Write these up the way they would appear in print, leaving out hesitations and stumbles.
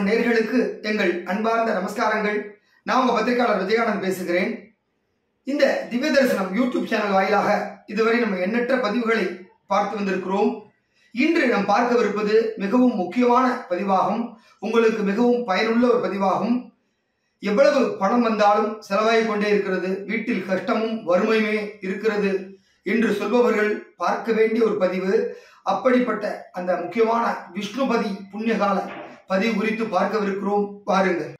தரிசனம் நேயர்களுக்கு எங்கள் அன்பார்ந்த நமஸ்காரங்கள். நான் உங்க பத்திரிகையாளர் விஜயானந்த் பேசுகிறேன். இந்த திவ்ய தரிசனம் யூடியூப் சேனல் வாயிலாக இதுவரை நம்ம எண்ணற்ற பதிவுகளை பார்த்து வந்திருக்கிறோம். இன்று நாம் பார்க்கவிருப்பது மிகவும் முக்கியமான பதிவாகும். உங்களுக்கு மிகவும் பயனுள்ள ஒரு பதிவாகும். எவ்வளவு பணம் வந்தாலும் செலவாகிக் கொண்டே இருக்கிறது, வீட்டில் கஷ்டமும் வறுமையுமே இருக்கிறது என்று சொல்பவர்கள் பார்க்க வேண்டிய ஒரு பதிவு. அப்படிப்பட்ட அந்த முக்கியமான விஷ்ணுபதி புண்ணியகால பதிவு குறித்து பார்க்கவிருக்கிறோம். பாருங்கள்.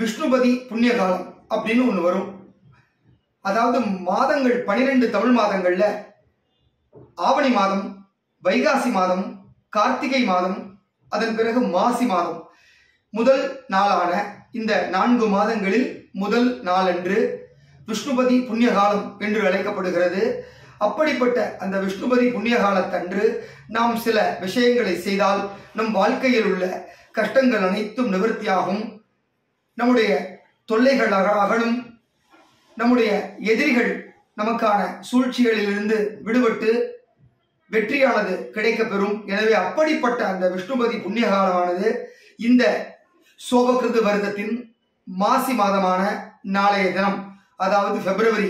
விஷ்ணுபதி புண்ணியகாலம் அப்படின்னு ஒண்ணு வரும். அதாவது மாதங்கள் 12 தமிழ் மாதங்கள்ல ஆவணி மாதம், வைகாசி மாதம், கார்த்திகை மாதம், அதன் பிறகு மாசி மாதம், முதல் நாளான இந்த 4 மாதங்களில் முதல் நாளன்று விஷ்ணுபதி புண்ணியகாலம் என்று அழைக்கப்படுகிறது. அப்படிப்பட்ட அந்த விஷ்ணுபதி புண்ணியகாலத்தன்று நாம் சில விஷயங்களை செய்தால் நம் வாழ்க்கையில் உள்ள கஷ்டங்கள் அனைத்தும் நிவர்த்தியாகும், நம்முடைய தொல்லைகள் அகலும், நம்முடைய எதிரிகள் நமக்கான சூழ்ச்சிகளிலிருந்து விடுபட்டு வெற்றியானது கிடைக்கப்பெறும். எனவே அப்படிப்பட்ட அந்த விஷ்ணுபதி புண்ணியகாலமானது இந்த சோபகிருது வருடத்தின் மாசி மாதமான நாளைய தினம், அதாவது பிப்ரவரி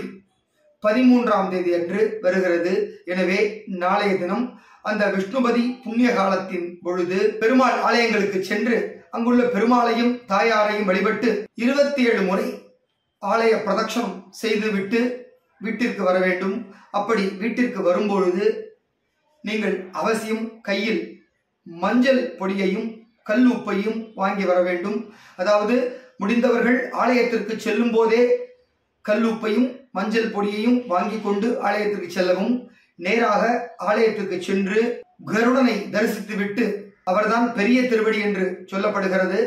13ஆம் தேதி அன்று வருகிறது. எனவே நாளைய தினம் அந்த விஷ்ணுபதி புண்ணிய காலத்தின் பொழுது பெருமாள் ஆலயங்களுக்கு சென்று அங்குள்ள பெருமாளையும் தாயாரையும் வழிபட்டு 27 முறை ஆலய பிரதட்சணம் செய்துவிட்டு வீட்டிற்கு வர வேண்டும். அப்படி வீட்டிற்கு வரும்பொழுது நீங்கள் அவசியம் கையில் மஞ்சள் பொடியையும் கல் உப்பையும் வாங்கி வர வேண்டும். அதாவது முடிந்தவர்கள் ஆலயத்திற்கு செல்லும் போதே கல் உப்பையும் மஞ்சள் பொடியையும் வாங்கி கொண்டு ஆலயத்திற்கு செல்லவும், நேராக ஆலயத்திற்கு சென்று கருடனை தரிசித்து விட்டு, அவர்தான் பெரிய திருவடி என்று சொல்லப்படுகிறது,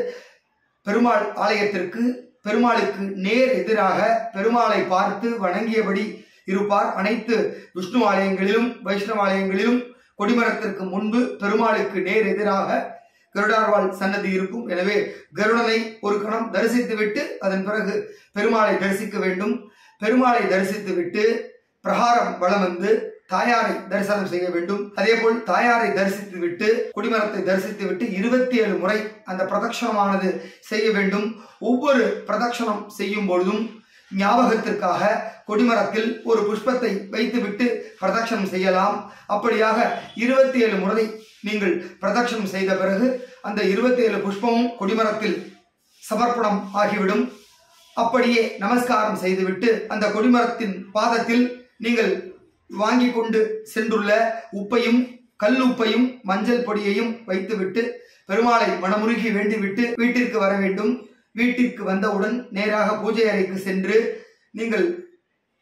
பெருமாள் ஆலயத்திற்கு பெருமாளுக்கு நேர் எதிராக பெருமாளை பார்த்து வணங்கியபடி இருப்பார். அனைத்து விஷ்ணு ஆலயங்களிலும் வைஷ்ணவ ஆலயங்களிலும் கொடிமரத்திற்கு முன்பு பெருமாளுக்கு நேர் எதிராக கருடார்வாள் சன்னதி இருக்கும். எனவே கருடனை ஒரு கணம் தரிசித்து விட்டு அதன் பிறகு பெருமாளை தரிசிக்க வேண்டும். பெருமாளை தரிசித்து விட்டு பிரகாரம் வலம் வந்து தாயாரை தரிசனம் செய்ய வேண்டும். அதே போல் தாயாரை தரிசித்து விட்டு கொடிமரத்தை தரிசித்து விட்டு 27 முறை அந்த பிரதட்சணமானது செய்ய வேண்டும். ஒவ்வொரு பிரதட்சணம் செய்யும் பொழுதும் ஞாபகத்திற்காக கொடிமரத்தில் ஒரு புஷ்பத்தை வைத்துவிட்டு பிரதட்சணம் செய்யலாம். அப்படியாக 27 முறை நீங்கள் பிரதட்சணம் செய்த பிறகு அந்த 27 புஷ்பமும் கொடிமரத்தில் சமர்ப்பணம் ஆகிவிடும். அப்படியே நமஸ்காரம் செய்துவிட்டு அந்த கொடிமரத்தின் பாதத்தில் நீங்கள் வாங்கி கொண்டு சென்றுள்ள உப்பையும் கல் உப்பையும் மஞ்சள் பொடியையும் வைத்துவிட்டு பெருமாளை மனமுருகி வேண்டிவிட்டு வீட்டிற்கு வர வேண்டும். வீட்டிற்கு வந்தவுடன் நேராக பூஜை அறைக்கு சென்று நீங்கள்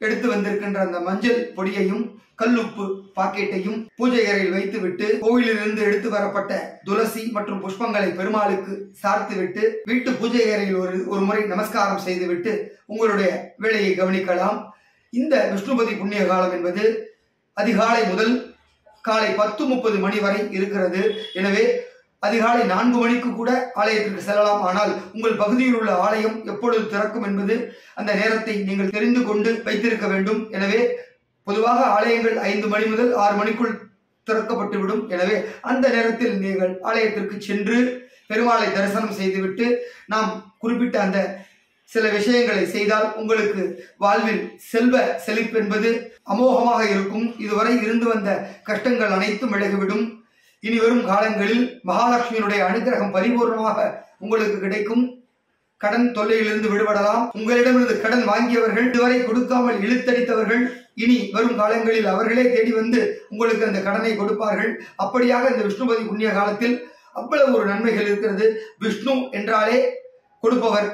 எடுத்து வந்திருக்கின்ற அந்த மஞ்சள் பொடியையும் கல்லுப்பு பாக்கெட்டையும் பூஜை அறையில் வைத்துவிட்டு கோவிலிலிருந்து எடுத்து வரப்பட்ட துளசி மற்றும் புஷ்பங்களை பெருமாளுக்கு சார்த்துவிட்டு வீட்டு பூஜை அறையில் ஒரு முறை நமஸ்காரம் செய்துவிட்டு உங்களுடைய வேலையை கவனிக்கலாம். இந்த விஷ்ணுபதி புண்ணிய காலம் என்பது அதிகாலை முதல் காலை 10:30 மணி வரை இருக்கிறது. எனவே அதிகாலை 4 மணிக்கு கூட ஆலயத்திற்கு செல்லலாம். ஆனால் உங்கள் பகுதியில் உள்ள ஆலயம் எப்பொழுது திறக்கும் என்பது அந்த நேரத்தை நீங்கள் தெரிந்து கொண்டு வைத்திருக்க வேண்டும். எனவே பொதுவாக ஆலயங்கள் 5 மணி முதல் 6 மணிக்குள் திறக்கப்பட்டுவிடும். எனவே அந்த நேரத்தில் நீங்கள் ஆலயத்திற்கு சென்று பெருமாளை தரிசனம் செய்துவிட்டு நாம் குறிப்பிட்ட அந்த சில விஷயங்களை செய்தால் உங்களுக்கு வாழ்வில் செல்வ செழிப்பு என்பது அமோகமாக இருக்கும். இதுவரை இருந்து வந்த கஷ்டங்கள் அனைத்தும் விலகிவிடும். இனி வரும் காலங்களில் மகாலட்சுமியினுடைய அனுகிரகம் பரிபூர்ணமாக உங்களுக்கு கிடைக்கும். கடன் தொல்லையிலிருந்து விடுபடலாம். உங்களிடமிருந்து கடன் வாங்கியவர்கள், இதுவரை கொடுக்காமல் இழுத்தடித்தவர்கள், இனி வரும் காலங்களில் அவர்களே தேடி வந்து உங்களுக்கு அந்த கடனை கொடுப்பார்கள். அப்படியாக இந்த விஷ்ணுபதி புண்ணிய காலத்தில் அவ்வளவு ஒரு நன்மைகள் இருக்கிறது. விஷ்ணு என்றாலே கொடுப்பவர்.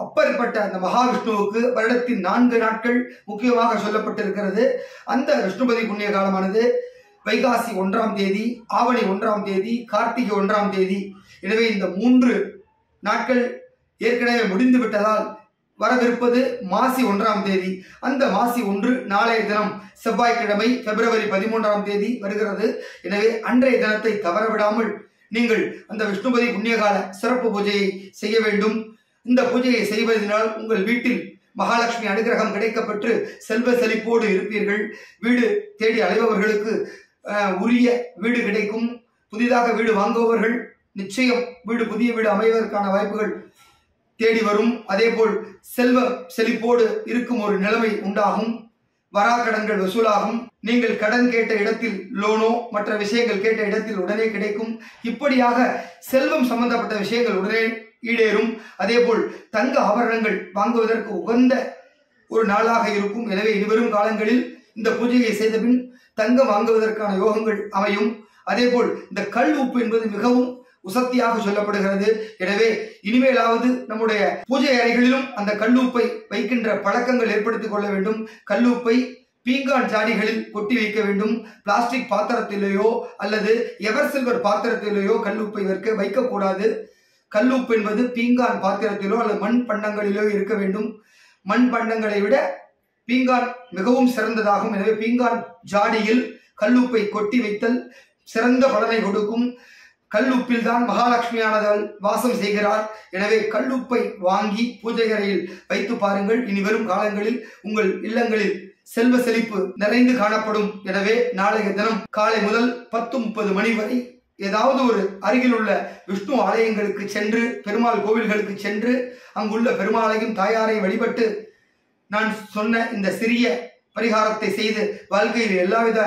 அப்பேற்பட்ட அந்த மகாவிஷ்ணுவுக்கு வருடத்தின் 4 நாட்கள் முக்கியமாக சொல்லப்பட்டிருக்கிறது. அந்த விஷ்ணுபதி புண்ணிய காலமானது வைகாசி 1ஆம் தேதி, ஆவணி 1ஆம் தேதி, கார்த்திகை 1ஆம் தேதி. எனவே இந்த 3 நாட்கள் ஏற்கனவே முடிந்து விட்டதால் வரவிருப்பது மாசி 1ஆம் தேதி. அந்த மாசி 1 நாளைய தினம் செவ்வாய்க்கிழமை பிப்ரவரி 13ஆம் தேதி வருகிறது. எனவே அன்றைய தினத்தை தவறவிடாமல் நீங்கள் அந்த விஷ்ணுபதி புண்ணியகால சிறப்பு பூஜையை செய்ய வேண்டும். இந்த பூஜையை செய்வதனால் உங்கள் வீட்டில் மகாலட்சுமி அனுகிரகம் கிடைக்கப்பெற்று செல்வ செழிப்போடு இருப்பீர்கள். வீடு தேடி அலைபவர்களுக்கு உரிய வீடு கிடைக்கும். புதிதாக வீடு வாங்குபவர்கள் நிச்சயம் புதிய வீடு அமைவதற்கான வாய்ப்புகள் தேடி வரும். அதேபோல் செல்வ செழிப்போடு இருக்கும் ஒரு நிலைமை உண்டாகும். வராக்கடன்கள் வசூலாகும். நீங்கள் கடன் கேட்ட இடத்தில் லோனோ மற்ற விஷயங்கள் கேட்ட இடத்தில் உடனே கிடைக்கும். இப்படியாக செல்வம் சம்பந்தப்பட்ட விஷயங்கள் உடனே ஈடேறும். அதேபோல் தங்க ஆபரணங்கள் வாங்குவதற்கு உகந்த ஒரு நாளாக இருக்கும். எனவே இனிவரும் காலங்களில் இந்த பூஜையை செய்தபின் தங்கம் வாங்குவதற்கான யோகங்கள் அமையும். அதேபோல் இந்த கல் உப்பு என்பது மிகவும் உசத்தியாக சொல்லப்படுகிறது. எனவே இனிமேலாவது நம்முடைய பூஜை அறைகளிலும் அந்த கல்லுப்பை வைக்கின்ற பழக்கங்கள் ஏற்படுத்திக் கொள்ள வேண்டும். கல்லுப்பை பீங்கான் ஜாடிகளில் கொட்டி வைக்க வேண்டும். பிளாஸ்டிக் பாத்திரத்திலேயோ அல்லது எவர் சில்வர் பாத்திரத்திலேயோ கல்லுப்பை வைக்கக்கூடாது. கல்லுப்பு என்பது பீங்கான் பாத்திரத்திலோ அல்லது மண் பண்டங்களிலோ இருக்க வேண்டும். மண் பண்டங்களை விட பீங்கான் மிகவும் சிறந்ததாகும். எனவே பீங்கான் ஜாடியில் கல்லுப்பை கொட்டி வைத்தல் சிறந்த பலனை கொடுக்கும். கல்லுப்பில் தான் மகாலட்சுமியானவள் வாசம் செய்கிறார். எனவே கல்லுப்பை வாங்கி பூஜை அறையில் வைத்து பாருங்கள். இனி வரும் காலங்களில் உங்கள் இல்லங்களில் செல்வ செழிப்பு நிறைந்து காணப்படும். எனவே நாளைய தினம் காலை முதல் 10:30 மணி வரை ஏதாவது ஒரு அருகில் உள்ள விஷ்ணு ஆலயங்களுக்கு சென்று, பெருமாள் கோவில்களுக்கு சென்று அங்குள்ள பெருமாளையும் தாயாரையும் வழிபட்டு நான் சொன்ன இந்த சிறிய பரிகாரத்தை செய்து வாழ்க்கையில் எல்லாவித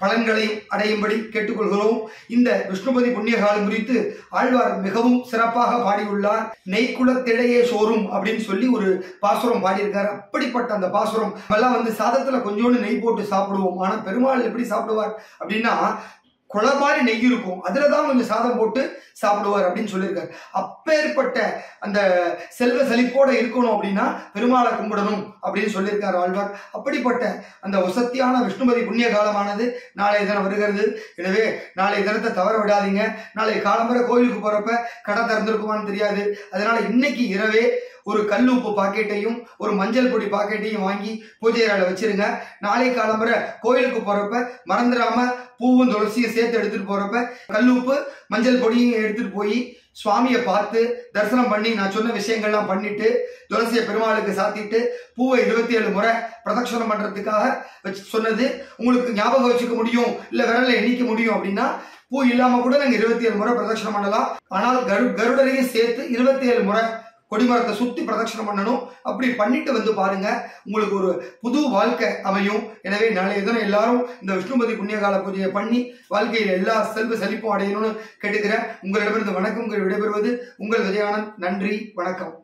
பலன்களையும் அடையும்படி கேட்டுக்கொள்கிறோம். இந்த விஷ்ணுபதி புண்ணிய காலம் குறித்து ஆழ்வார் மிகவும் சிறப்பாக பாடியுள்ளார். நெய்க்குளத்திடையே சோறும் அப்படின்னு சொல்லி ஒரு பாசுரம் பாடியிருக்கார். அப்படிப்பட்ட அந்த பாசுரம் எல்லாம் சாதத்துல கொஞ்சோண்டு நெய் போட்டு சாப்பிடுவோம். ஆனா பெருமாள் எப்படி சாப்பிடுவார் அப்படின்னா குளம் மாதிரி நெய் இருக்கும், அதுலதான் கொஞ்சம் சாதம் போட்டு சாப்பிடுவார் அப்படின்னு சொல்லியிருக்காரு. அப்பேற்பட்ட அந்த செல்வ செழிப்போட இருக்கணும் அப்படின்னா பெருமாளை கும்பிடணும் அப்படின்னு சொல்லியிருக்காரு ஆழ்வார். அப்படிப்பட்ட அந்த வசத்தியான விஷ்ணுபதி புண்ணிய காலமானது நாளைய தினம் வருகிறது. எனவே நாளைய தினத்தை தவற விடாதீங்க. நாளை காலம்பரை கோயிலுக்கு போறப்ப கடை திறந்திருக்குமான்னு தெரியாது. அதனால இன்னைக்கு இரவே ஒரு கல்லுப்பு பாக்கெட்டையும் ஒரு மஞ்சள் பொடி பாக்கெட்டையும் வாங்கி பூஜை அறையில வச்சிருங்க. நாளை காலம்பரை கோயிலுக்கு போறப்ப மறந்துடாம பூவும் துளசியும் சேர்த்து எடுத்துட்டு போறப்ப கல்லுப்பு மஞ்சள் பொடியும் எடுத்துட்டு போய் சுவாமியை பார்த்து தரிசனம் பண்ணி நான் சொன்ன விஷயங்கள்லாம் பண்ணிட்டு துளசியை பெருமாளுக்கு சாத்திட்டு பூவை 27 முறை பிரதட்சணம் பண்றதுக்காக வச்சு சொன்னது உங்களுக்கு ஞாபகம் வச்சுக்க முடியும், இல்ல விரல்ல எண்ணிக்க முடியும் அப்படின்னா பூ இல்லாம கூட நாங்க 27 முறை பிரதட்சணம் பண்ணலாம். ஆனால் கருடரையும் சேர்த்து 27 முறை கொடிமரத்தை சுத்தி பிரதட்சணம் பண்ணணும். அப்படி பண்ணிட்டு பாருங்க, உங்களுக்கு ஒரு புது வாழ்க்கை அமையும். எனவே நாளைய தினம் எல்லாரும் இந்த விஷ்ணுபதி புண்ணியகால பூஜையை பண்ணி வாழ்க்கையில் எல்லா செல்வ செழிப்பும் அடையணும்னு கேட்டுக்கிறேன். உங்களிடமிருந்து வணக்கம் விடைபெறுவது உங்கள் விஜயானந்த். நன்றி, வணக்கம்.